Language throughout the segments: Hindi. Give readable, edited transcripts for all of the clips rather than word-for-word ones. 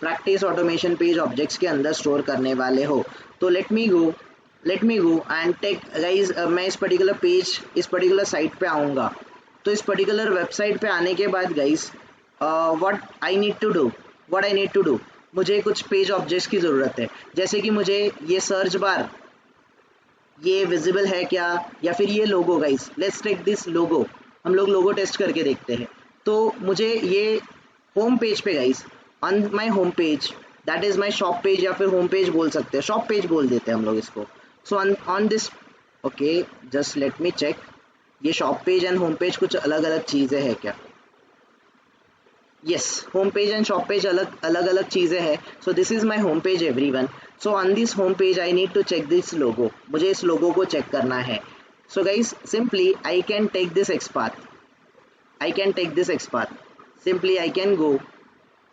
प्रैक्टिस ऑटोमेशन पेज ऑब्जेक्ट्स के अंदर स्टोर करने वाले हो। तो let me go and take guys, मैं इस पर्टिकुलर साइट पे आऊँगा। तो इस पर्टिकुलर वेबसाइट पे आने के बाद guys what I need to do, मुझे कुछ पेज ऑब्जेक्ट्स की ज़रूरत है। जैसे कि मुझे ये सर्च बार ये विजिबल है क्या, या फिर ये logo. Guys let's take this logo, हम लोग लोगो टेस्ट करके देखते हैं। तो मुझे ये होम पेज पे guys, on my home page, that is my shop page या फिर होम पेज बोल सकते हैं, शॉप पेज बोल देते हैं हम लोग इसको। So on this, okay just let me check, ये shop page and home page कुछ अलग अलग चीज़ें हैं क्या? yes, home page and shop page अलग अलग चीज़ें हैं। So this is my home page everyone. So on this home page I need to check this logo, मुझे इस लोगो को चेक करना है। So guys simply I can take this XPath, simply I can go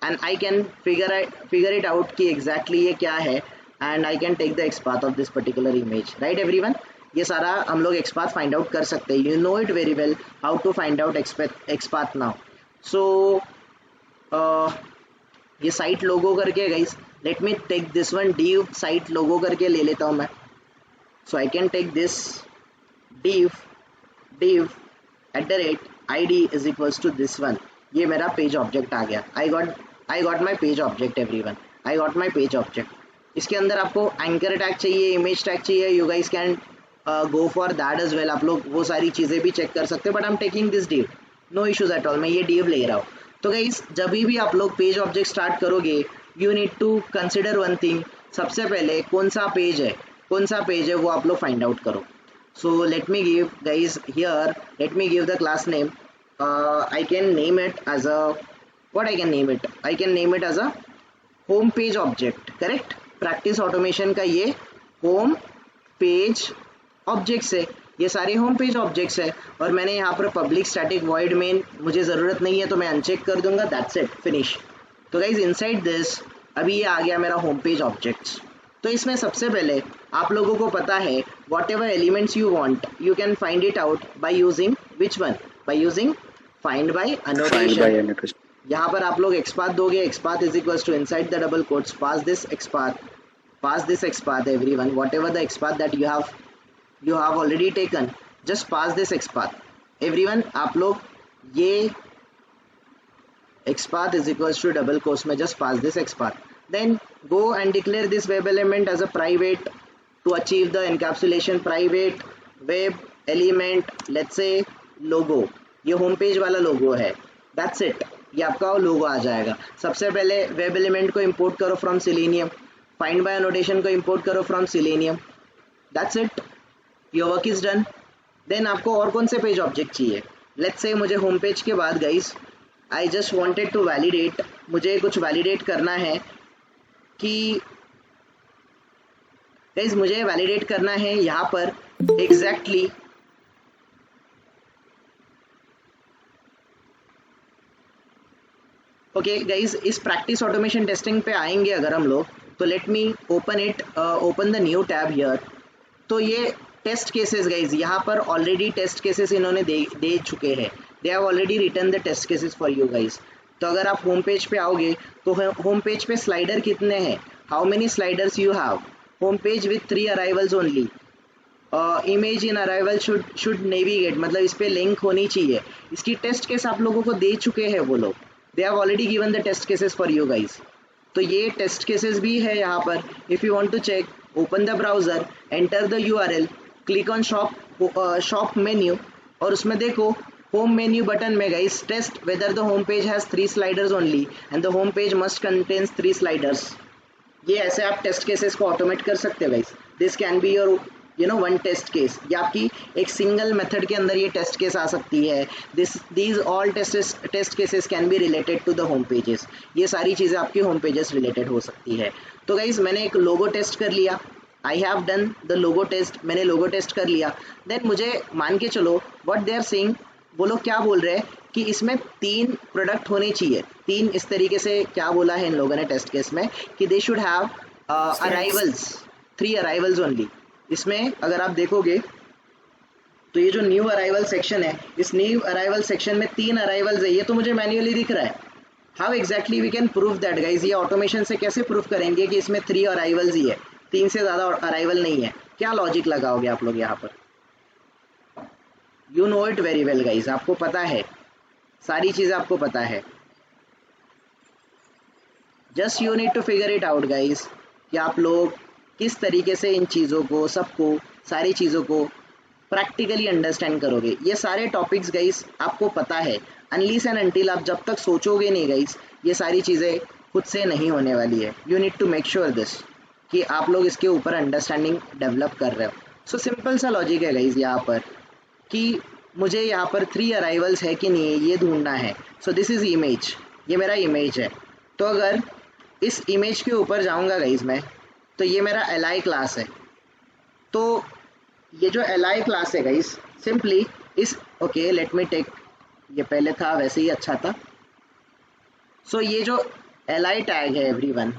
and I can figure it out कि एग्जैक्टली ये क्या है, and I can take the XPath of this particular image, right everyone. ये सारा हम लोग एक्सपाथ फाइंड आउट कर सकते हैं। You know it very well how to find out xpath now. So ये साइट लोगो करके guys, let me take this one, div site logo करके ले लेता हूँ मैं। So I can take this div @id is equals to this one. ये मेरा पेज ऑब्जेक्ट आ गया। I got my page object everyone, I got my page object. इसके अंदर आपको एंकर टैग चाहिए, इमेज टैग चाहिए, you guys can go for that as well. आप लोग वो सारी चीज़ें भी चेक कर सकते हैं, but I am taking this div, no issues at all, मैं ये div ले रहा हूँ। तो गाइस जब भी आप लोग पेज ऑब्जेक्ट स्टार्ट करोगे, you need to consider one thing. सबसे पहले कौन सा पेज है वो आप लोग फाइंड आउट करो। So let me give guys here, let me give the class name. I can name it as a, what I can name it as a home page object, correct. Practice automation का ये होम पेज ऑब्जेक्ट्स है, ये सारे होम पेज ऑब्जेक्ट्स है। और मैंने यहाँ पर पब्लिक स्टैटिक वॉइड मेन मुझे ज़रूरत नहीं है, तो मैं अनचेक कर दूंगा, दैट्स इट, फिनिश। तो गाइज इनसाइड दिस अभी ये आ गया मेरा होम पेज ऑब्जेक्ट्स। तो इसमें सबसे पहले आप लोगों को पता है whatever elements you want, you can find it out by using which one, by using find by annotation. यहाँ पर आप लोग एक्सपाथ दोगे, xpath is equals to inside the double quotes pass this xpath everyone, whatever the expath that you have already taken, just pass this XPath everyone। आप लोग ये XPath is equals to double quotes में just pass this XPath, then go and declare this web element as a private to achieve the encapsulation। private web element, let's say logo, ये होम पेज वाला लोगो है, that's it, ये आपका लोगो आ जाएगा। सबसे पहले वेब एलिमेंट को इंपोर्ट करो from Selenium, find by annotation को इंपोर्ट करो from Selenium, that's it, your work is done. Then आपको और कौन से पेज ऑब्जेक्ट चाहिए? लेट्स से मुझे होम पेज के बाद guys I just wanted to validate, मुझे कुछ वैलिडेट करना है कि गाइस मुझे वैलिडेट करना है यहाँ पर एग्जैक्टली ओके गाइस, इस प्रैक्टिस ऑटोमेशन टेस्टिंग पे आएंगे अगर हम लोग, तो let me open the new tab here. तो ये टेस्ट केसेस गाइज, यहाँ पर ऑलरेडी टेस्ट केसेस इन्होंने दे चुके हैं, they have already written the test cases for you guys. तो अगर आप होम पेज पे आओगे तो होम पेज पे स्लाइडर कितने हैं, how many sliders you have, home page with 3 arrivals only, image in arrival should navigate, मतलब इस पे लिंक होनी चाहिए। इसकी टेस्ट केस आप लोगों को दे चुके हैं वो लोग, they have already given the test cases for you guys. तो ये टेस्ट केसेस भी है यहाँ पर। If you want to check, open the browser, enter the URL, click on shop menu, और उसमें देखो होम मेन्यू बटन में guys test whether the home page has 3 sliders only and the home page must contains 3 sliders. ये ऐसे आप टेस्ट केसेस को ऑटोमेट कर सकते हो guys. This can be your one test case, ये आपकी एक सिंगल मेथड के अंदर ये टेस्ट केस आ सकती है। These all test cases can be related to the home pages, ये सारी चीज़ें आपकी होम पेजेस रिलेटेड हो सकती है। तो गाइस मैंने एक लोगो टेस्ट कर लिया, I have done the logo test, मैंने लोगो टेस्ट कर लिया। देन मुझे मान के चलो व्हाट दे आर सेइंग, वो लोग क्या बोल रहे हैं कि इसमें 3 प्रोडक्ट होने चाहिए। 3 इस तरीके से क्या बोला है इन लोगों ने टेस्ट केस में कि they should have arrivals, 3 arrivals only. इसमें अगर आप देखोगे तो ये जो न्यू अराइवल सेक्शन है, इस न्यू अराइवल सेक्शन में 3 अराइवल्स है, ये तो मुझे मैन्युअली दिख रहा है, how exactly we can prove that guys, ये ऑटोमेशन से कैसे प्रूव करेंगे कि इसमें 3 अराइवल्स ही है, 3 से ज़्यादा अराइवल नहीं है? क्या लॉजिक लगाओगे आप लोग यहाँ पर? You know it very well guys, आपको पता है, सारी चीज़ें आपको पता है। Just you need to figure it out guys कि आप लोग किस तरीके से इन चीज़ों को, सबको, सारी चीज़ों को प्रैक्टिकली अंडरस्टैंड करोगे। ये सारे टॉपिक्स गाइस आपको पता है, अनलीस एंड अनटिल आप जब तक सोचोगे नहीं गाइस, ये सारी चीज़ें खुद से नहीं होने वाली है। You need to make sure this कि आप लोग इसके ऊपर अंडरस्टैंडिंग डेवलप कर रहे हो। सो सिंपल सा लॉजिक है गाइस यहाँ पर कि मुझे यहाँ पर 3 अराइवल्स है कि नहीं ये ढूंढना है। सो दिस इज़ इमेज, ये मेरा इमेज है। तो अगर इस इमेज के ऊपर जाऊँगा गाइस मैं, तो ये मेरा li क्लास है। तो ये जो li क्लास है गाइस, सिंपली इस, ओके लेट मी टेक, ये पहले था वैसे ही अच्छा था। सो ये जो li टैग है एवरीवन,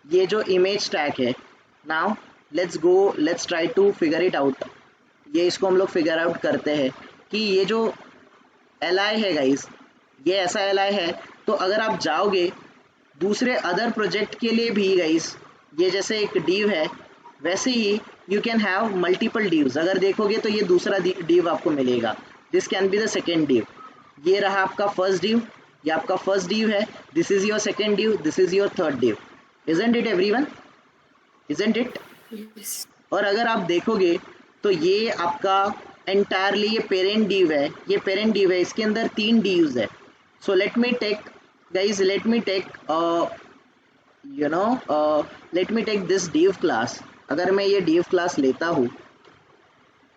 ये जो इमेज टैग है, now let's try to figure it out. ये इसको हम लोग फिगर आउट करते हैं कि ये जो li है गाइस, ये ऐसा li है। तो अगर आप जाओगे दूसरे अदर प्रोजेक्ट के लिए भी गाइस, ये जैसे एक div है, वैसे ही you can have multiple divs। अगर देखोगे तो ये दूसरा div आपको मिलेगा, this can be the second div। ये रहा आपका फर्स्ट div, ये आपका फर्स्ट div है, this is your second div, this is your third div। Isn't it everyone, isn't it? और अगर आप देखोगे तो ये आपका एंटायरली ये पेरेंट div है, ये पेरेंट div है, इसके अंदर 3 divs है। So let me take guys, let me take let me take this div class। अगर मैं ये div class लेता हूँ,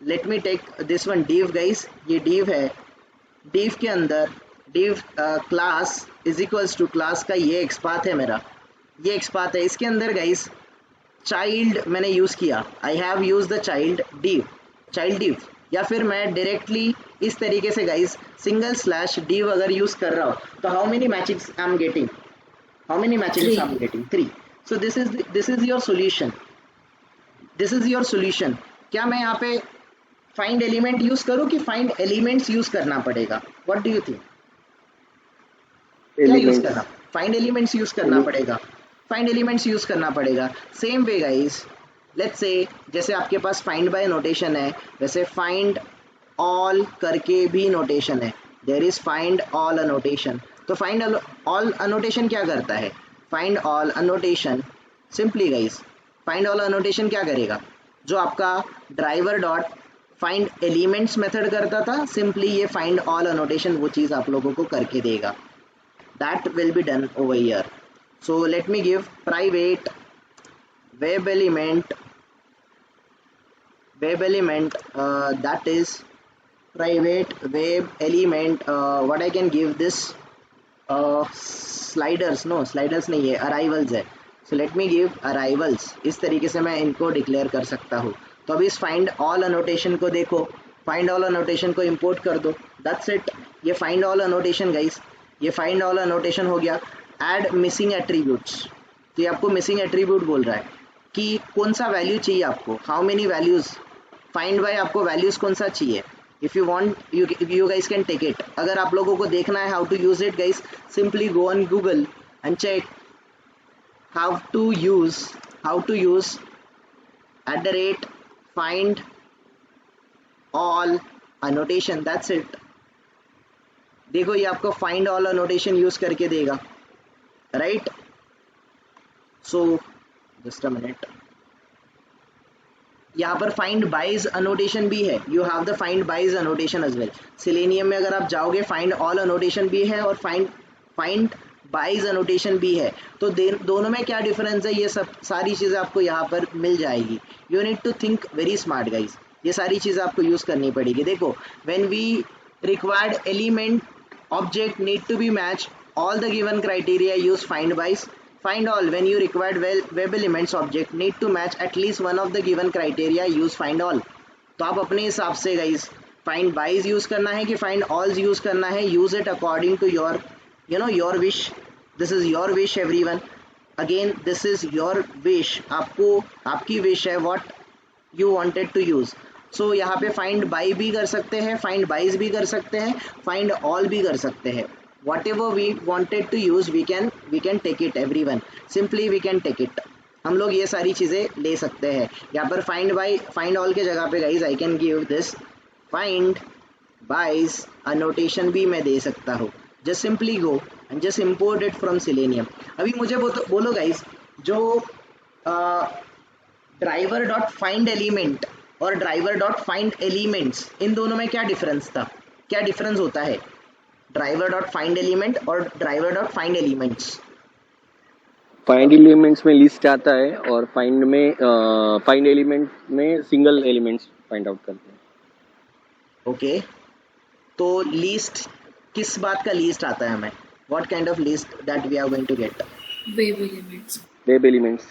let me take this one div guys, ये div है, div के अंदर div class is equals to class का ये XPath है मेरा, ये XPath है। इसके अंदर guys child मैंने यूज़ किया, I have used the child div, या फिर मैं डायरेक्टली इस तरीके से गाइस सिंगल स्लैश div अगर यूज कर रहा हूँ, तो how many matchings I am getting, how many matchings I am getting? 3। So this is your solution, this is your solution. क्या मैं यहाँ पे फाइंड एलिमेंट यूज करूँ कि फाइंड एलिमेंट्स यूज करना पड़ेगा? What do you think? क्या यूज करना? फाइंड एलिमेंट्स यूज करना पड़ेगा, फाइंड एलिमेंट्स यूज करना पड़ेगा। Same way guys, let's say जैसे आपके पास फाइंड बाय नोटेशन है, वैसे फाइंड ऑल करके भी नोटेशन है, there is find all annotation. तो फाइंड ऑल अनोटेशन क्या करता है? Find all annotation simply guys, find all annotation क्या करेगा? जो आपका driver dot find elements method करता था, सिंपली ये फाइंड ऑल अनोटेशन वो चीज़ आप लोगों को करके देगा। That will be done over here. So let me give private web element that is private web element, what I can give this, sliders, no sliders नहीं है, arrivals है। so let me give arrivals, इस तरीके से मैं इनको डिक्लेयर कर सकता हूँ। तो अभी इस फाइंड ऑल अनोटेशन को देखो, फाइंड ऑल अनोटेशन को इंपोर्ट कर दो, दैट्स इट। ये फाइंड ऑल अनोटेशन गाइस, ये फाइंड ऑल अनोटेशन हो गया। ऐड मिसिंग एट्रीब्यूट्स, तो ये आपको मिसिंग एट्रीब्यूट बोल रहा है कि कौन सा वैल्यू चाहिए आपको, how many values. Find by आपको वैल्यूज कौन सा चाहिए, if you want you guys can take it. अगर आप लोगों को देखना है how to use it guys, simply go on Google and check how to use @find all annotation, that's it. देखो ये आपको फाइंड ऑल अनोटेशन यूज करके देगा, right? So just a minute, यहाँ पर फाइंड बाइज अनोटेशन भी है, you have the find bys annotation as well. Selenium में अगर आप जाओगे फाइंड ऑल अनोटेशन भी है और फाइंड बाइज अनोटेशन भी है। तो दोनों में क्या डिफरेंस है, ये सब सारी चीज़ें आपको यहाँ पर मिल जाएगी। You need to think very smart guys, ये सारी चीज़ें आपको यूज़ करनी पड़ेगी। देखो when we required element object need to be match all the given criteria, use find bys। find all, when you required web elements object need to match at least one of the given criteria, use find all। तो आप अपने हिसाब से गाइस find bys यूज करना है कि find alls यूज करना है, use it according to your your wish। this is your wish everyone, again this is your wish, आपको आपकी wish है what you wanted to use। सो यहाँ पे फाइंड बाई भी कर सकते हैं, फाइंड बाइज भी कर सकते हैं, फाइंड ऑल भी कर सकते हैं. Whatever we wanted to use we can take it everyone, simply we can take it. हम लोग ये सारी चीज़ें ले सकते हैं. यहाँ पर फाइंड बाई फाइंड ऑल के जगह पे guys I can give this find bys annotation भी मैं दे सकता हूँ. Just simply go and just import it from Selenium. अभी मुझे बोलो गाइज, जो ड्राइवर डॉट फाइंड एलिमेंट और ड्राइवर डॉट फाइंड एलिमेंट्स, इन दोनों में क्या डिफरेंस था, क्या डिफरेंस होता है ड्राइवर डॉट फाइंड एलिमेंट और driver dot find elements? Find elements में लिस्ट आता है और फाइंड एलिमेंट में सिंगल एलिमेंट्स फाइंड आउट करते हैं. ओके, तो लीस्ट किस बात का लीस्ट आता है हमें? What kind of list that we are going to get? Web elements.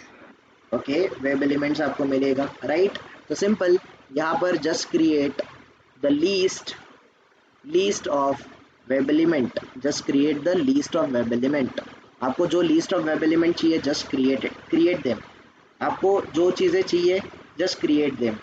Okay, web elements आपको मिलेगा, राइट? तो सिंपल, यहाँ पर just create the list of web element, just create the list of web element. आपको जो लीस्ट ऑफ वेब एलिमेंट चाहिए जस्ट क्रिएट देम. आपको जो चीज़ें चाहिए जस्ट क्रिएट देम.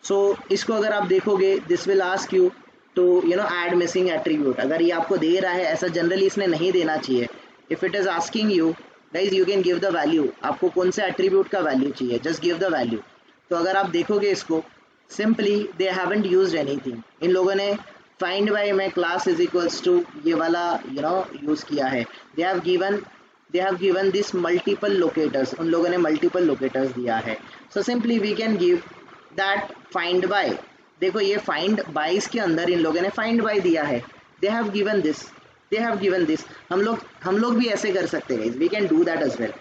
सो इसको अगर आप देखोगे, this will ask you to add missing attribute. अगर ये आपको दे रहा है, ऐसा जनरली इसने नहीं देना चाहिए. If it is asking you guys, you can give the value. आपको कौन से एट्रीब्यूट का वैल्यू चाहिए, जस्ट गिव द वैल्यू. तो अगर आप देखोगे इसको, simply they haven't used anything. इन लोगों ने फाइंड बाय में क्लास इज इक्वल्स टू ये वाला यूज किया है. They have given this multiple locators. उन लोगों ने मल्टीपल लोकेटर्स दिया है. So simply we can give that find by. देखो ये फाइंड बाइस के अंदर इन लोगों ने फाइंड बाय दिया है. They have given this. हम लोग भी ऐसे कर सकते हैं guys, we can do that as well.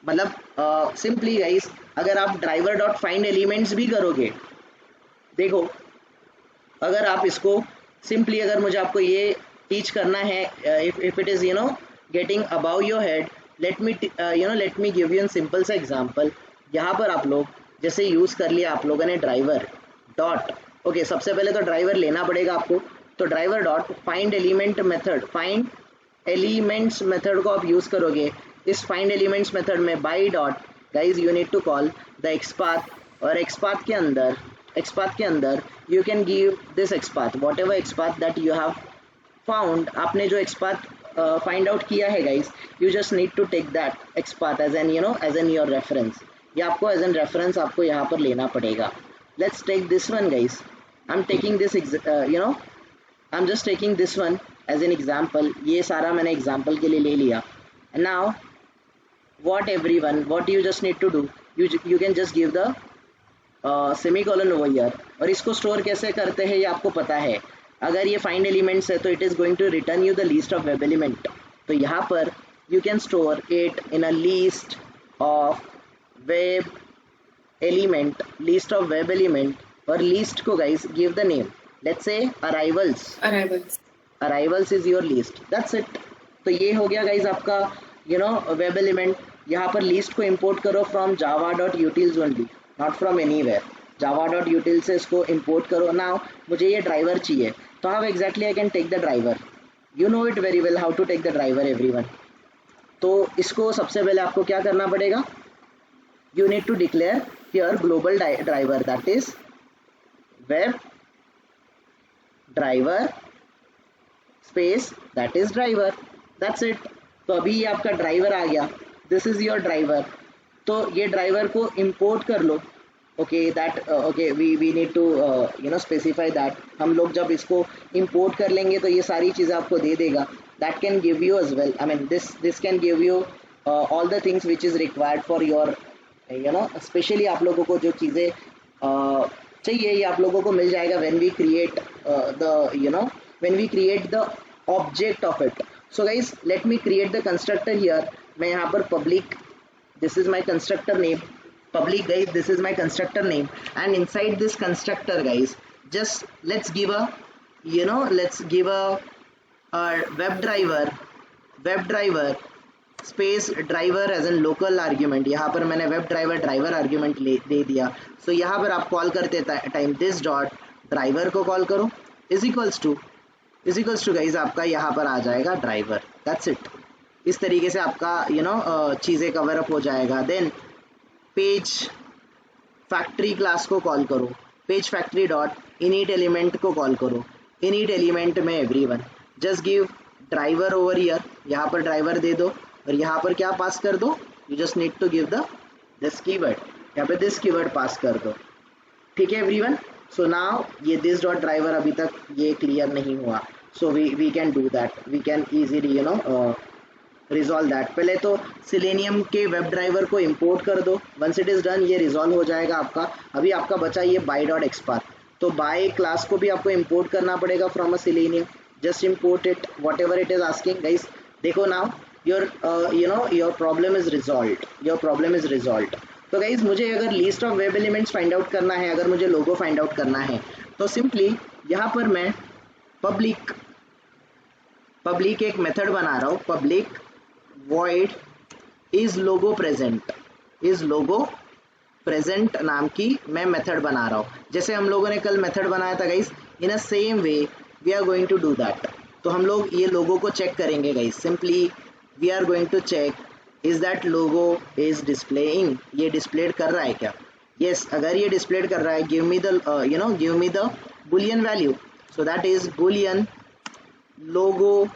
मतलब सिंपली गाइस, अगर आप ड्राइवर डॉट फाइंड एलिमेंट्स भी करोगे, देखो अगर आप इसको सिंपली, अगर मुझे आपको ये टीच करना है, if it is getting above your head, let me give you an simple सा एग्जांपल. यहाँ पर आप लोग जैसे यूज कर लिया आप लोगों ने ड्राइवर डॉट, ओके, सबसे पहले तो ड्राइवर लेना पड़ेगा आपको. तो driver dot find element method, find elements method को आप यूज करोगे. इस फाइंड एलिमेंट्स मेथड में by dot guys you need to call the XPath, और एक्सपाथ के अंदर you can give this XPath, whatever XPath that you have found. आपने जो एक्सपाथ फाइंड आउट किया है guys, you just need to take that XPath as an your reference. ये आपको एज एन रेफरेंस आपको यहाँ पर लेना पड़ेगा. Let's take this one guys. I'm taking this I'm just taking this one as an example. ये सारा मैंने example के लिए ले लिया. And now what you just need to do, you can just give the semicolon over here. और इसको store कैसे करते हैं ये आपको पता है. अगर ये find elements है तो it is going to return you the list of web element. तो यहाँ पर you can store it in a list of web element, और लिस्ट को guys give the name, let's say arrivals is your list. That's it. तो ये हो गया गाइस आपका वेब एलिमेंट. यहाँ पर लिस्ट को इंपोर्ट करो from java.utils only, not from anywhere. java.utils से इसको इंपोर्ट करो. नाउ मुझे ये ड्राइवर चाहिए, तो how exactly I can take the driver? You know it very well how to take the driver everyone. तो इसको सबसे पहले आपको क्या करना पड़ेगा, you need to declare here global driver, that is web driver space that is driver. that's it. तो अभी ये आपका ड्राइवर आ गया, दिस इज योर ड्राइवर. तो ये ड्राइवर को इंपोर्ट कर लो. Okay that okay we need to specify that. हम लोग जब इसको इंपोर्ट कर लेंगे तो ये सारी चीज़ें आपको दे देगा. That can give you as well, I mean this can give you all the things which is required for your specially आप लोगों को जो चीज़ें चाहिए ये आप लोगों को मिल जाएगा when we create the object of it. So guys, let me create the constructor here. मैं यहाँ पर public, this is my constructor name, public guys, this is my constructor name, and inside this constructor guys, just let's give a web driver space driver as an local argument. यहाँ पर मैंने वेब ड्राइवर आर्ग्यूमेंट दे दिया. सो यहाँ पर आप कॉल करते टाइम दिस डॉट ड्राइवर को कॉल करो, इज इक्वल्स टू गाइज आपका यहाँ पर आ जाएगा ड्राइवर. That's it. इस तरीके से आपका चीज़ें कवर अप हो जाएगा. देन पेज फैक्ट्री क्लास को कॉल करो. Page factory dot init element को कॉल करो, इनिट एलिमेंट में everyone, just give driver over here, यहाँ पर ड्राइवर दे दो और यहाँ पर क्या पास कर दो, you just need to give the this keyword, यहाँ पे दिस कीवर्ड पास कर दो, ठीक है एवरीवन। सो नाउ ये दिस डॉट ड्राइवर अभी तक ये क्लियर नहीं हुआ, so we can do that, we can easily resolve that. पहले तो सिलेनियम के वेब ड्राइवर को इंपोर्ट कर दो, वंस इट इज़ डन ये रिजॉल्व हो जाएगा आपका। अभी आपका बचा ये बाय डॉट एक्सपाथ, तो बाय क्लास को भी आपको इंपोर्ट करना पड़ेगा from a Selenium, just import it whatever it is asking. Guys देखो now your problem is resolved, your problem is resolved. तो गाइज मुझे अगर list of web elements find out करना है, अगर मुझे लोगो फाइंड आउट करना है, तो सिंपली यहाँ पर मैं पब्लिक एक मेथड बना रहा हूँ, public void is logo present नाम की मैं मेथड बना रहा हूँ। जैसे हम लोगों ने कल मेथड बनाया था guys, in a same way we are going to do that. तो हम लोग ये लोगो को चेक करेंगे guys, simply we are going to check is that logo is displaying, ये डिस्प्लेड कर रहा है क्या, यस अगर ये डिस्प्लेड कर रहा है give me the Boolean value, so that is Boolean logo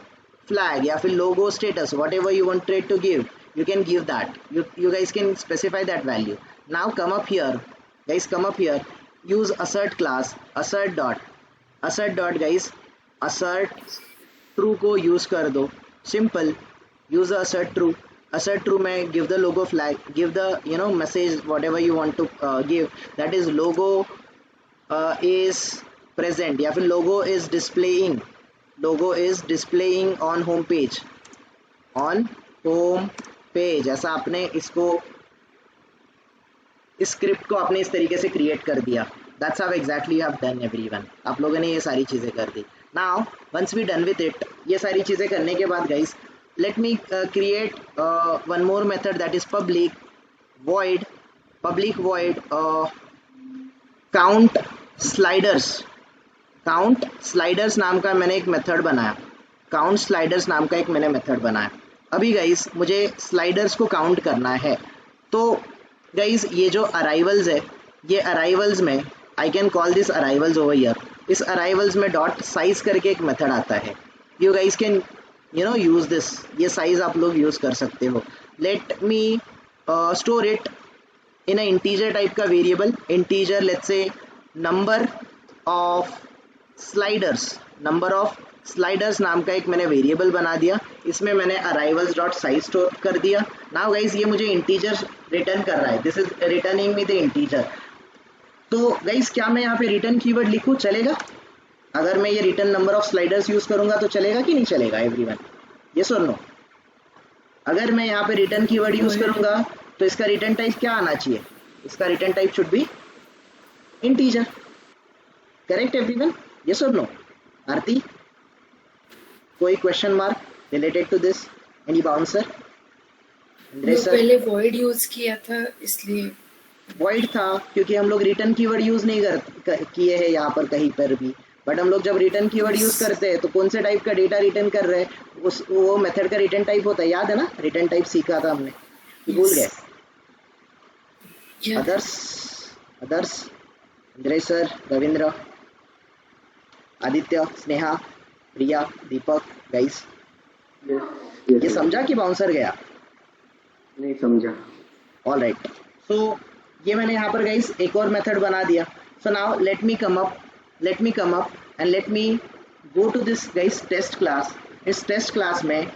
flag या फिर logo status, whatever you wanted to give, you can give that, you guys can specify that value. Now come up here guys, come up here, use assert class, assert dot guys, assert true को use कर दो, simple, use assert true में give the logo flag, give the message whatever you want to give, that is logo is present या फिर logo is displaying on home page, ऐसा आपने इसको इस स्क्रिप्ट को आपने इस तरीके से क्रिएट कर दिया। That's how exactly you have done everyone, आप लोगों ने ये सारी चीज़ें कर दी। Now once we done with it, ये सारी चीज़ें करने के बाद guys let me create one more method, that is public void count sliders नाम का मैंने एक मेथड बनाया, काउंट स्लाइडर्स नाम का एक मैंने मेथड बनाया। अभी गाइस मुझे स्लाइडर्स को काउंट करना है, तो गाइस ये जो अराइवल्स है, ये अराइवल्स में I can call this arrivals over here, इस अराइवल्स में डॉट साइज करके एक मेथड आता है, you guys can use this, ये साइज आप लोग यूज कर सकते हो। Let me store it in a integer type का variable, integer let's say number of sliders नाम का एक मैंने वेरिएबल बना दिया, इसमें मैंने अराइवल्स डॉट साइज स्टोर कर दिया। नाउ गाइस ये मुझे इंटीजर रिटर्न कर रहा है, this is returning me the integer. तो गाइस क्या मैं यहाँ पे रिटर्न कीवर्ड लिखूँ, चलेगा? अगर मैं ये return number of sliders use करूंगा तो चलेगा कि नहीं चलेगा एवरीवन, यस और नो? अगर मैं यहाँ पे रिटर्न कीवर्ड यूज करूंगा तो इसका रिटर्न टाइप क्या आना चाहिए, इसका return type should be integer, correct everyone, yes और नो? आरती, कोई question mark related to this, any bouncer? पहले void यूज किया था इसलिए void था, क्योंकि हम लोग रिटर्न कीवर्ड यूज नहीं किए हैं यहाँ पर कहीं पर भी, बट हम लोग जब रिटर्न कीवर्ड यूज करते हैं तो कौन से टाइप का डेटा रिटर्न कर रहे हैं, वो मेथड का रिटर्न टाइप होता है, याद है ना? रिटर्न टाइप सीखा था हमने, भूल गए? अदर्स इंद्रेश सर, रविंद्र, आदित्य, स्नेहा, प्रिया, दीपक, गाइस ये समझा कि बाउंसर गया? नहीं समझा। ऑल राइट, सो ये मैंने यहाँ पर गाइस एक और मेथड बना दिया। So now let me come up and let me go to this guys test class. इस टेस्ट क्लास में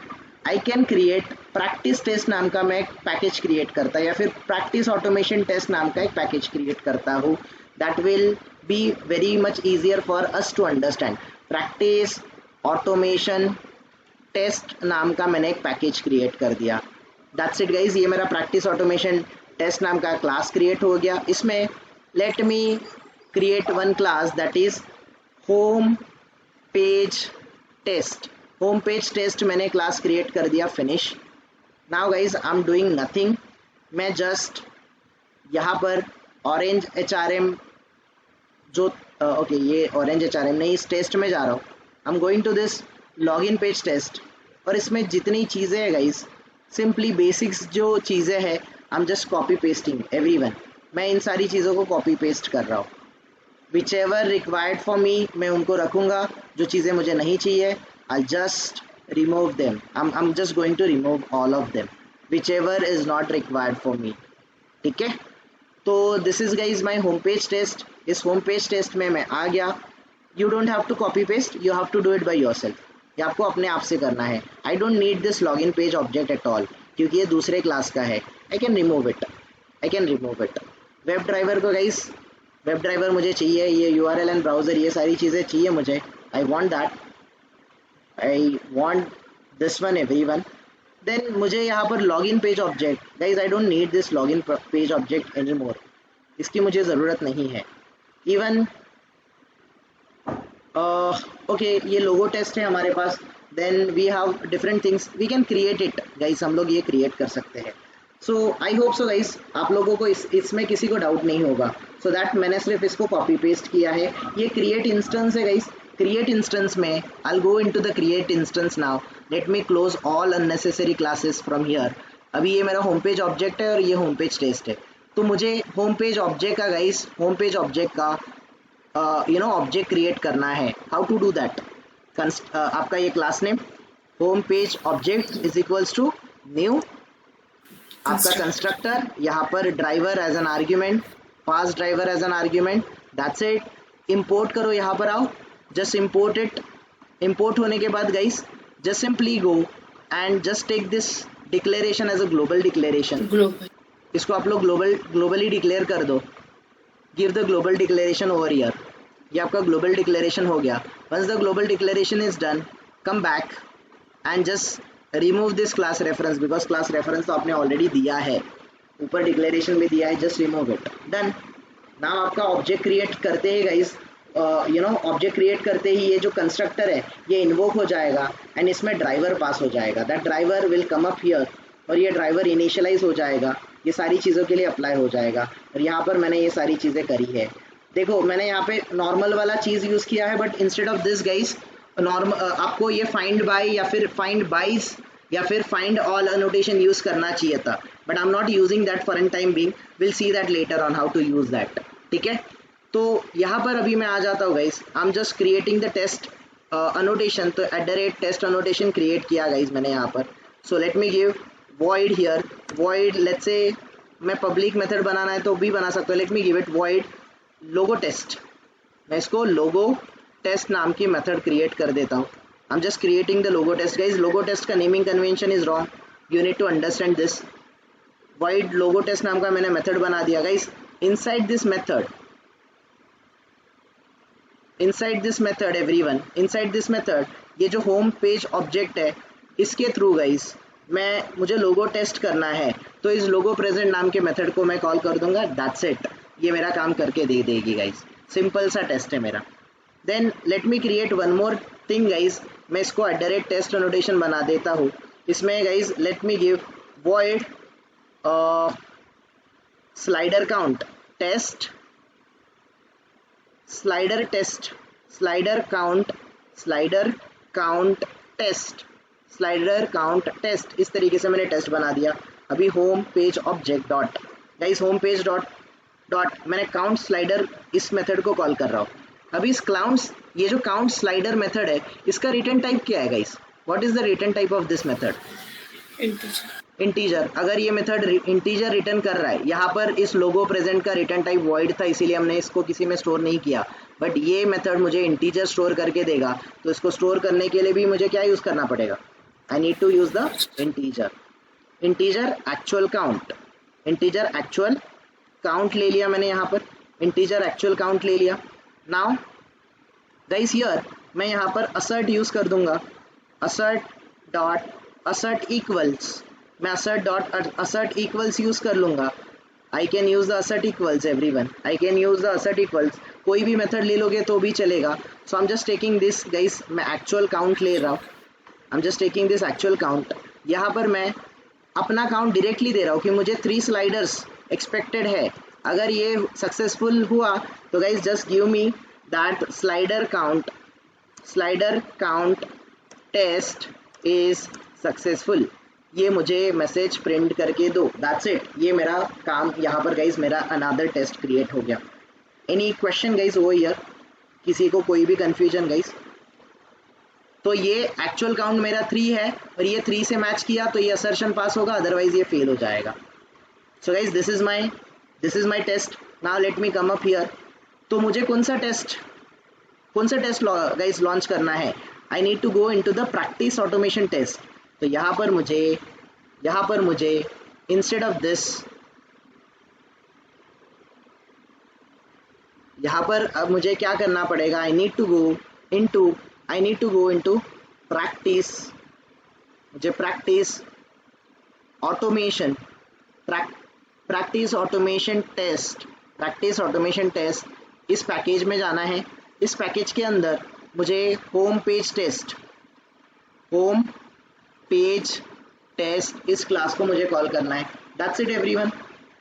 I can create practice test नाम का मैं एक पैकेज क्रिएट करता या फिर प्रैक्टिस ऑटोमेशन टेस्ट नाम का एक पैकेज क्रिएट करता हूँ, that will be very much easier for us to understand. Practice automation test नाम का मैंने एक पैकेज क्रिएट कर दिया, दैट्स इट गाइज। ये मेरा प्रैक्टिस ऑटोमेशन टेस्ट नाम का क्लास क्रिएट हो गया। इसमें let me create one class that is home page test. Home page test मैंने क्लास क्रिएट कर दिया, finish. Now guys I am doing nothing, मैं जस्ट यहाँ पर ऑरेंज HRM जो ओके ये ऑरेंज HRM नहीं, इस टेस्ट में जा रहा हूँ। I am going to this login page test, और इसमें जितनी चीज़ें हैं गाइज, सिंपली बेसिक्स जो चीज़ें हैं I am just copy pasting everyone. मैं इन सारी चीज़ों को कॉपी पेस्ट कर रहा हूँ whichever required for me मैं उनको रखूँगा, जो चीज़ें मुझे नहीं चाहिए I just remove them, I am just going to remove all of them whichever is not required for me. ठीक है, तो this is guys my home page test. इस होम पेज टेस्ट में मैं आ गया। You don't have to copy paste, you have to do it by yourself. ये आपको अपने आप से करना है। आई don't need this log in page object at all, क्योंकि ये दूसरे क्लास का है। I can remove it, I can remove it. Web driver को गाइज, वेब ड्राइवर मुझे चाहिए, ये URL एंड ब्राउज़र, ये सारी चीज़ें चाहिए मुझे। I want that, I want this one everyone. Then मुझे यहाँ पर login page object, guys I don't need this login page object any more, इसकी मुझे ज़रूरत नहीं है। इवन ओके, ये लोगो टेस्ट है हमारे पास। Then we have different things, we can create it guys, हम लोग ये क्रिएट कर सकते हैं। सो आई होप सो गाइज आप लोगों को इसमें किसी को डाउट नहीं होगा। सो दैट मैंने सिर्फ इसको कॉपी पेस्ट किया है। ये क्रिएट इंस्टेंस है गाइज। क्रिएट इंस्टेंस में I go into the create instance now. Let me close all unnecessary classes from here. अभी ये मेरा होम पेज ऑब्जेक्ट है और ये होम पेज टेस्ट है। तो मुझे होम पेज ऑब्जेक्ट का गाइज, होम पेज ऑब्जेक्ट का ऑब्जेक्ट क्रिएट करना है। How to do that? आपका ये class name home page object is equals to new, आपका कंस्ट्रक्टर, यहाँ पर driver as an argument, pass driver as an argument, that's it. Import करो, यहाँ पर आओ, जस्ट इंपोर्ट इट। इंपोर्ट होने के बाद guys just simply go and just take this declaration as a global declaration. इसको आप लोग ग्लोबली डिक्लेयर कर दो। Give the global declaration over here. ये आपका ग्लोबल डिक्लेरेशन हो गया। Once the global declaration is done, come back and just remove this class reference, because class reference तो आपने ऑलरेडी दिया है, ऊपर डिक्लेरेशन में दिया है, just remove it. Done. Now आपका ऑब्जेक्ट क्रिएट करते ही गाइस, ऑब्जेक्ट क्रिएट करते ही ये जो कंस्ट्रक्टर है ये इन्वोक हो जाएगा एंड इसमें ड्राइवर पास हो जाएगा। That driver will come up here और ये ड्राइवर इनिशियलाइज हो जाएगा। ये सारी चीज़ों के लिए अप्लाई हो जाएगा। और यहाँ पर मैंने ये सारी चीज़ें करी है। देखो मैंने यहाँ पे नॉर्मल वाला चीज़ यूज़ किया है, but instead of this guys normal आपको ये फाइंड बाय या फिर फाइंड बाइस या फिर फाइंड ऑल अनोटेशन यूज़ करना चाहिए था, but I am not using that for an time being. Will see that later on how to use that. ठीक है, तो यहाँ पर अभी मैं आ जाता हूँ guys. I am just creating the test annotation. तो @टेस्ट अनोटेशन क्रिएट किया गाइस मैंने यहाँ पर। So let me give void here, void let's say मैं पब्लिक मेथड बनाना है तो भी बना सकता हूँ। Let me give it void logo test. मैं इसको लोगो टेस्ट नाम की मेथड क्रिएट कर देता हूँ। I am just creating the logo test guys. Logo test का naming convention is wrong, you need to understand this. void logo test नाम का मैंने मेथड बना दिया guys. Inside this method everyone, inside this method ये जो होम पेज ऑब्जेक्ट है इसके थ्रू गाइज मुझे लोगो टेस्ट करना है, तो इस लोगो प्रेजेंट नाम के मेथड को मैं कॉल कर दूंगा। दैट्स इट, ये मेरा काम करके दे देगी गाइज। सिंपल सा टेस्ट है मेरा। Then let me create one more thing guys. मैं इसको @टेस्ट अनोटेशन बना देता हूँ। इसमें guys let me give void slider count test, slider test, slider count test. इस तरीके से मैंने टेस्ट बना दिया। अभी home page object dot guys, home page dot मैंने काउंट स्लाइडर इस मेथड को कॉल कर रहा हूँ। अभी इस ये जो काउंट स्लाइडर मेथड है इसका रिटर्न टाइप क्या है guys? What is the return type of this method? Integer. अगर ये मेथड इंटीजर रिटर्न कर रहा है, यहाँ पर इस लोगो प्रेजेंट का रिटर्न टाइप void था, इसीलिए हमने इसको किसी में स्टोर नहीं किया, बट ये मेथड मुझे इंटीजर स्टोर करके देगा। तो इसको स्टोर करने के लिए भी मुझे क्या यूज़ करना पड़ेगा? I need to use the integer actual count ले लिया मैंने यहाँ पर, इंटीजर एक्चुअल काउंट ले लिया। नाउ गाइस हियर मैं यहाँ पर assert यूज़ कर दूंगा। assert इक्वल्स, मैं assert इक्वल्स यूज़ कर लूँगा। I can use the assert equals everyone, I can use the assert equals. कोई भी मेथड ले लोगे तो भी चलेगा। So I am just taking this guys, मैं एक्चुअल काउंट ले रहा हूँ। I am just taking this actual count. यहाँ पर मैं अपना काउंट डायरेक्टली दे रहा हूँ कि मुझे 3 स्लाइडर्स एक्सपेक्टेड है। अगर ये सक्सेसफुल हुआ तो guys just give me that slider count test is successful. ये मुझे मैसेज प्रिंट करके दो। दैट्स इट, ये मेरा काम यहाँ पर गाइस, मेरा अनदर टेस्ट क्रिएट हो गया। एनी क्वेश्चन गाइज वो ईयर, किसी को कोई भी कंफ्यूजन गाइज? तो ये एक्चुअल काउंट मेरा 3 है और ये 3 से मैच किया तो ये असर्शन पास होगा, अदरवाइज ये फेल हो जाएगा। So guys this is my test. Now let me come up here. तो मुझे कौन सा टेस्ट गाइज लॉन्च करना है? I need to go into the practice automation test. तो यहाँ पर मुझे इंस्टेड ऑफ दिस, यहाँ पर अब मुझे क्या करना पड़ेगा? I need to go into practice. मुझे प्रैक्टिस ऑटोमेशन टेस्ट इस पैकेज में जाना है। इस पैकेज के अंदर मुझे होम पेज टेस्ट इस क्लास को मुझे कॉल करना है। That's it everyone,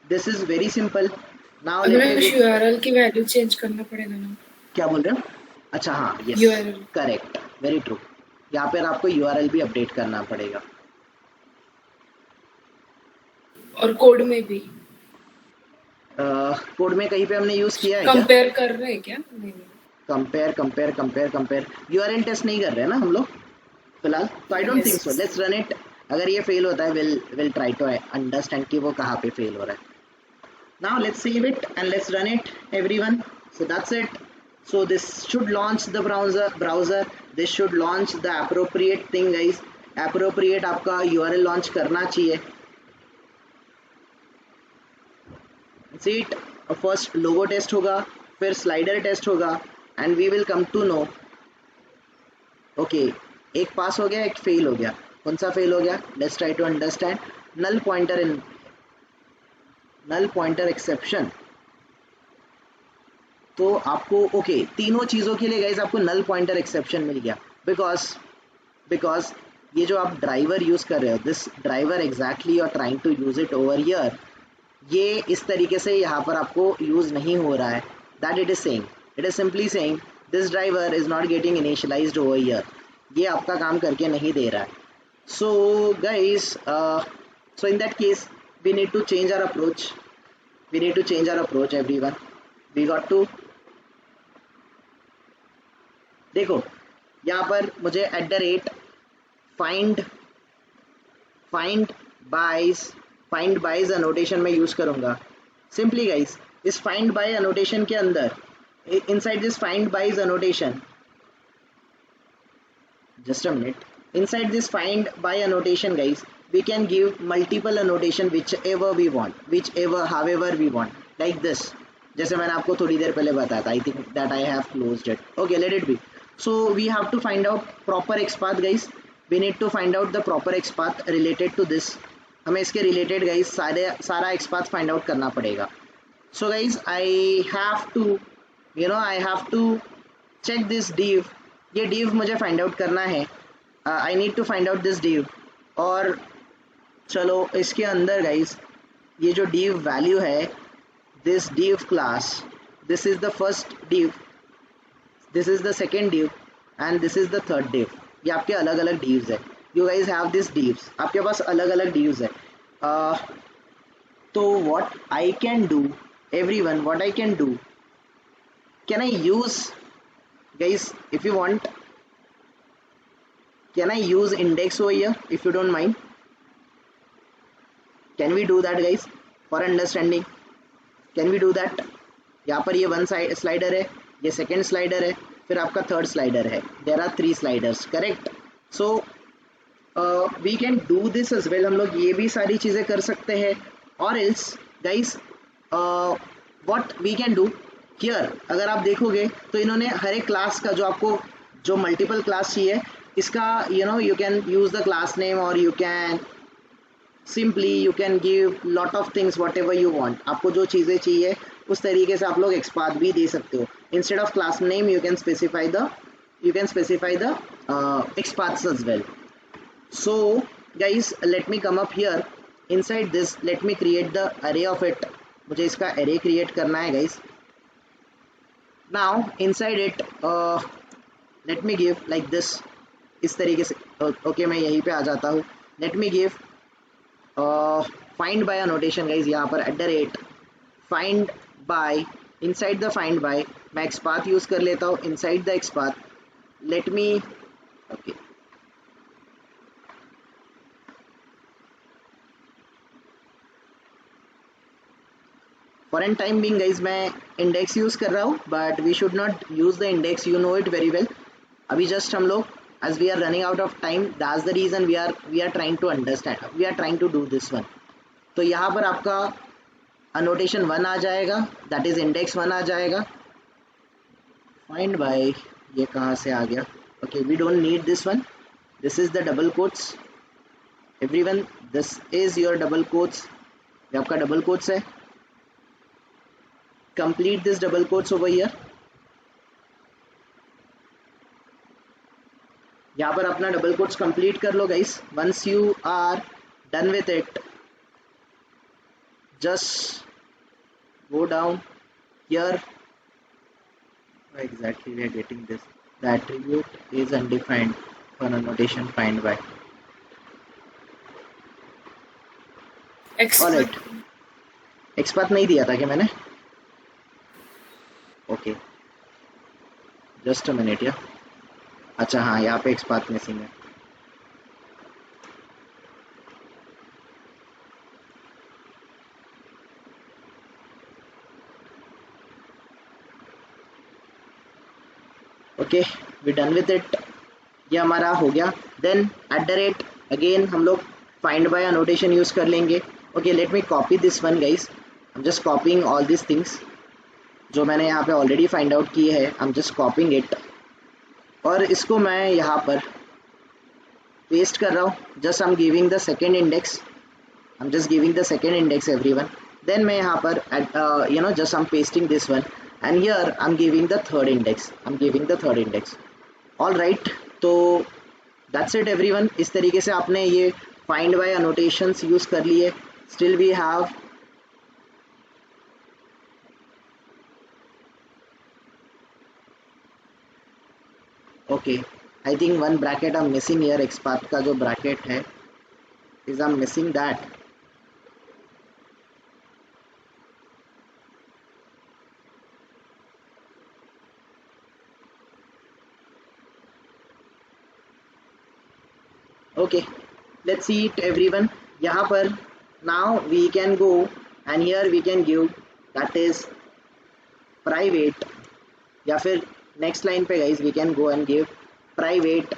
this is very simple. Now URL की वैल्यू चेंज करना पड़ेगा ना? क्या बोल रहे हो? अच्छा हाँ, yes URL correct, very true. यहाँ पर आपको URL भी अपडेट करना पड़ेगा और कोड में भी। कोड में कहीं पे हमने यूज किया है? कंपेयर कर रहे हैं क्या? नहीं। कंपेयर URL टेस्ट नहीं कर रहे हैं ना हम लोग फिलहाल, तो I don't think so. Let's run it. अगर ये फेल होता है विल ट्राई टू अंडरस्टैंड कि वो कहाँ पे फेल हो रहा है। Now let's save it and let's run it everyone. So that's it. So this should launch the browser, this should launch the appropriate thing guys. Appropriate आपका URL लॉन्च करना चाहिए। सीट फर्स्ट लोगो टेस्ट होगा, फिर स्लाइडर टेस्ट होगा and we will come to know. Okay, एक पास हो गया, एक फेल हो गया। कौन सा फेल हो गया? Let's try to understand. Null pointer exception. तो आपको ओके तीनों चीज़ों के लिए गाइज आपको नल पॉइंटर एक्सेप्शन मिल गया बिकॉज ये जो आप ड्राइवर यूज़ कर रहे हो, this driver exactly you are trying to use it over here, ये इस तरीके से यहाँ पर आपको यूज़ नहीं हो रहा है। That it is simply saying this driver is not getting initialized over here, ये आपका काम करके नहीं दे रहा है। So guys, so in that case we need to change our approach everyone. We got to देखो यहाँ पर मुझे @find बाइज अनोटेशन में यूज करूंगा। सिंपली गाइस, इस फाइंड बाय अनोटेशन के अंदर, inside this find bys annotation, just a minute, inside this find by annotation guys, we can give multiple annotation however we want, like this, जैसे मैंने आपको थोड़ी देर पहले बताया था। I think that I have closed it. Okay, let it be. So we have to find out proper XPath guys. We need to find out the proper XPath related to this. हमें इसके related guys सारा XPath find out करना पड़ेगा। So guys, I have to check this div। ये div मुझे फाइंड आउट करना है। I need to find out this div। और चलो इसके अंदर गाइस ये जो div वैल्यू है, this div class, this is the first div, this is the second div and this is the third div। ये आपके अलग अलग divs है। You guys have this divs, आपके पास अलग अलग divs है। तो what I can do everyone, what I can do, can I use guys, if you want, can I use index over here if you don't mind? Can we do that guys for understanding? Can we do that? यहाँ पर ये वन स्लाइडर है, ये सेकेंड स्लाइडर है, फिर आपका थर्ड स्लाइडर है। There are 3 sliders, correct? So we can do this as well. हम लोग ये भी सारी चीज़ें कर सकते हैं। और else guys, what we can do here, अगर आप देखोगे तो इन्होंने हर एक क्लास का जो आपको जो मल्टीपल क्लास चाहिए, इसका you can use the class name or you can give lot of things whatever you want। आपको जो चीज़ें चाहिए उस तरीके से आप लोग XPath भी दे सकते हो। instead of class name you can specify the XPaths as well। so guys, let me come up here, inside this let me create the array of it। मुझे इसका array create करना है guys। now inside it let me give like this, इस तरीके से। ओके, मैं यहीं पे आ जाता हूँ। let me give find by annotation guys. यहाँ पर @find by inside the find by मैं एक्सपाथ यूज कर लेता हूँ inside the xpath let me okay for an time being guys मैं इंडेक्स यूज कर रहा हूँ but we should not use the index you know it very well अभी जस्ट हम लोग as we are running out of time that's the reason we are trying to understand we are trying to do this one तो यहाँ पर आपका annotation 1 आ जाएगा that is index 1 आ जाएगा find by ये कहाँ से आ गया okay we don't need this one this is the double quotes everyone this is your double quotes ये आपका double quotes है complete this double quotes over here यहाँ पर अपना डबल कोट्स कंप्लीट कर लो guys once you are done with it just go down here exactly we are getting this the attribute is undefined for annotation find by alright XPath नहीं दिया था क्या मैंने ओके जस्ट अ मिनट या अच्छा हाँ यहाँ पे एक्सपाथ मिसिंग है okay we done with it ये हमारा हो गया then at the rate again हम लोग फाइंड बाय अनोटेशन यूज कर लेंगे okay let me copy this one guys I am just copying all this things जो मैंने यहाँ पे ऑलरेडी फाइंड आउट किए हैं I am just copying it और इसको मैं यहाँ पर पेस्ट कर रहा हूँ just I am giving the second index I am just giving the second index everyone then मैं यहाँ पर you know just I am pasting this one and here I am giving the third index I am giving the third index all right तो दैट्स इट एवरीवन इस तरीके से आपने ये फाइंड बाय अनोटेशंस यूज कर लिए still we have okay I think one bracket I'm missing here XPath का जो bracket है is I'm missing that okay let's see it everyone यहाँ पर now we can go and here we can give that is private या फिर next line पे guys we can go and give private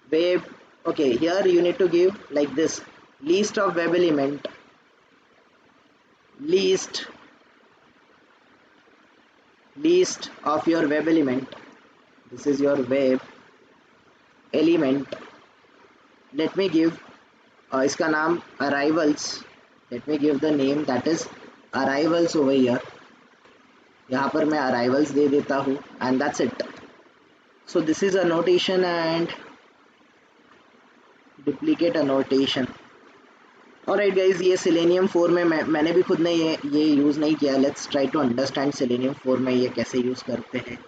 web okay here you need to give like this list of web element list of your web element this is your web element let me give इसका नाम arrivals let me give the name that is arrivals over here यहाँ पर मैं अराइवल्स दे देता हूँ and that's it so this is annotation and duplicate annotation alright guys ये सेलेनियम 4 में मैंने भी खुद ने ये यूज़ नहीं किया let's try to understand selenium 4 में ये कैसे यूज़ करते हैं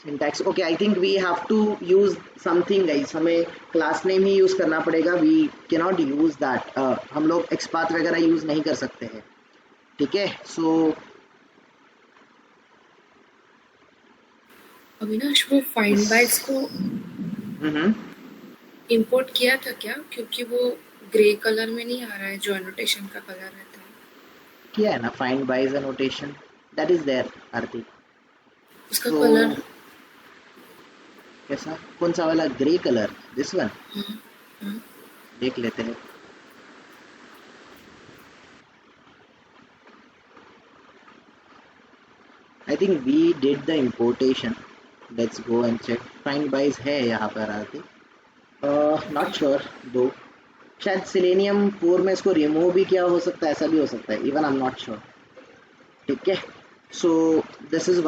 syntax okay I think we have to use something guys हमें क्लास नेम ही यूज़ करना पड़ेगा we can not use that हम लोग एक्सपाथ वगैरह यूज़ नहीं कर सकते हैं ठीक है सो अविनाश वो फाइंड बाइस को इंपोर्ट किया था क्या क्योंकि वो ग्रे कलर में नहीं आ रहा है जो एनोटेशन का कलर रहता है किया है ना फाइंड बाइस एनोटेशन दैट इज देयर आरती उसका कलर कैसा कौन सा वाला ग्रे कलर दिस वन देख लेते हैं I think we did the importation let's go and check find bys है यहाँ पर आती not sure दो शायद सेलेनियम 4 में इसको रिमूव भी किया हो सकता है ऐसा भी हो सकता है even I am not sure ठीक है सो this is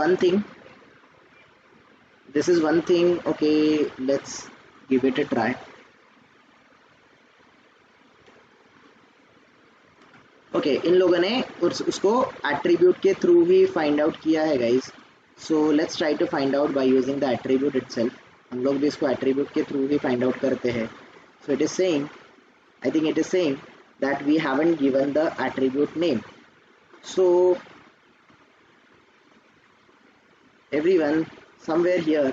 one thing okay let's give it a try okay in लोगों ने उसको एट्रीब्यूट के थ्रू ही फाइंड आउट किया है guys so let's try to find out by using the attribute itself हम लोग भी इसको एट्रीब्यूट के थ्रू ही फाइंड आउट करते हैं so it is saying I think it is saying that we haven't given the attribute name so everyone, somewhere here,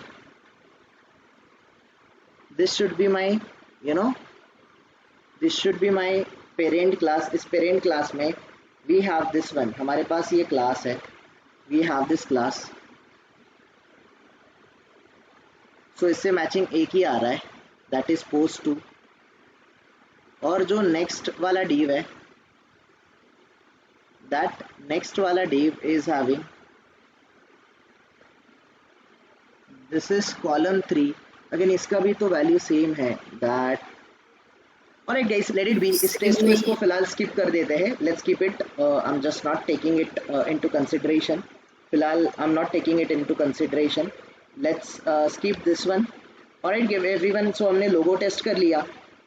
this should be my, you know, this should be my parent class. इस parent class में we have this one, हमारे पास ये class है, we have this class. So इससे matching एक ही आ रहा है, that is post 2. और जो next वाला div है, that next वाला div is having, this is column 3. Again इसका भी तो वैल्यू सेम है, that. Alright guys, let it be. इस टेस्ट को इसको फिलहाल स्किप कर देते हैं, let's keep it, I am just not taking it into consideration. फिलहाल I am not taking it into consideration, let's skip this one. Alright everyone, so हमने लोगो टेस्ट कर लिया।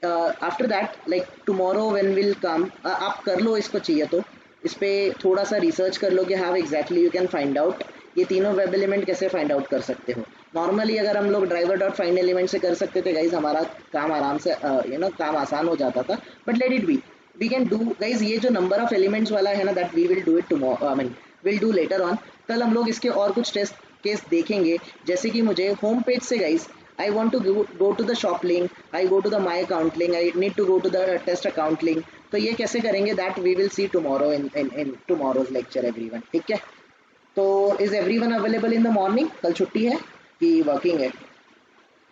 After that like tomorrow when will come, आप कर लो इसको, चाहिए तो इस पर थोड़ा सा रिसर्च कर लो कि how exactly you can find out ये तीनों वेब एलिमेंट कैसे फाइंड आउट कर सकते हो। नॉर्मली अगर हम लोग ड्राइवर डॉट फाइंड एलिमेंट से कर सकते थे गाइज, हमारा काम आराम से काम आसान हो जाता था, but let it be, we can do guys. ये जो नंबर ऑफ एलिमेंट्स वाला है ना, that we will do it tomorrow, I mean will do later on. कल हम लोग इसके और कुछ टेस्ट केस देखेंगे, जैसे कि मुझे होम पेज से guys I want to go to the shop link, I go to the my account link, I need to go to the test account link. तो ये कैसे करेंगे, that we will see tomorrow in tomorrow's lecture everyone, ठीक है। तो is everyone available in the morning? कल छुट्टी है कि वर्किंग है?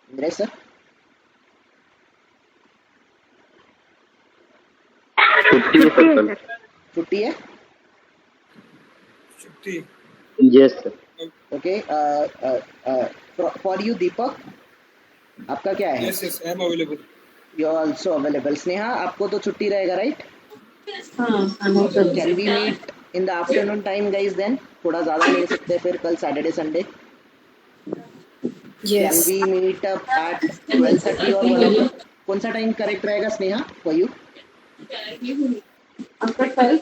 इंद्रेश सर छुट्टी है सर, कल छुट्टी है? छुट्टी। Yes sir. Okay, for you Deepak, आपका क्या है? Yes yes, I am available. You are also available. Sneha, आपको तो छुट्टी रहेगा राइट? हाँ, can we meet in the afternoon time guys? Then थोड़ा ज़्यादा ले सकते हैं फिर कल Saturday Sunday. Yes. Can we meet up at 12:30 और 1 o'clock? कौन सा टाइम करेक्ट रहेगा स्नेहा फॉर यू? आफ्टर 12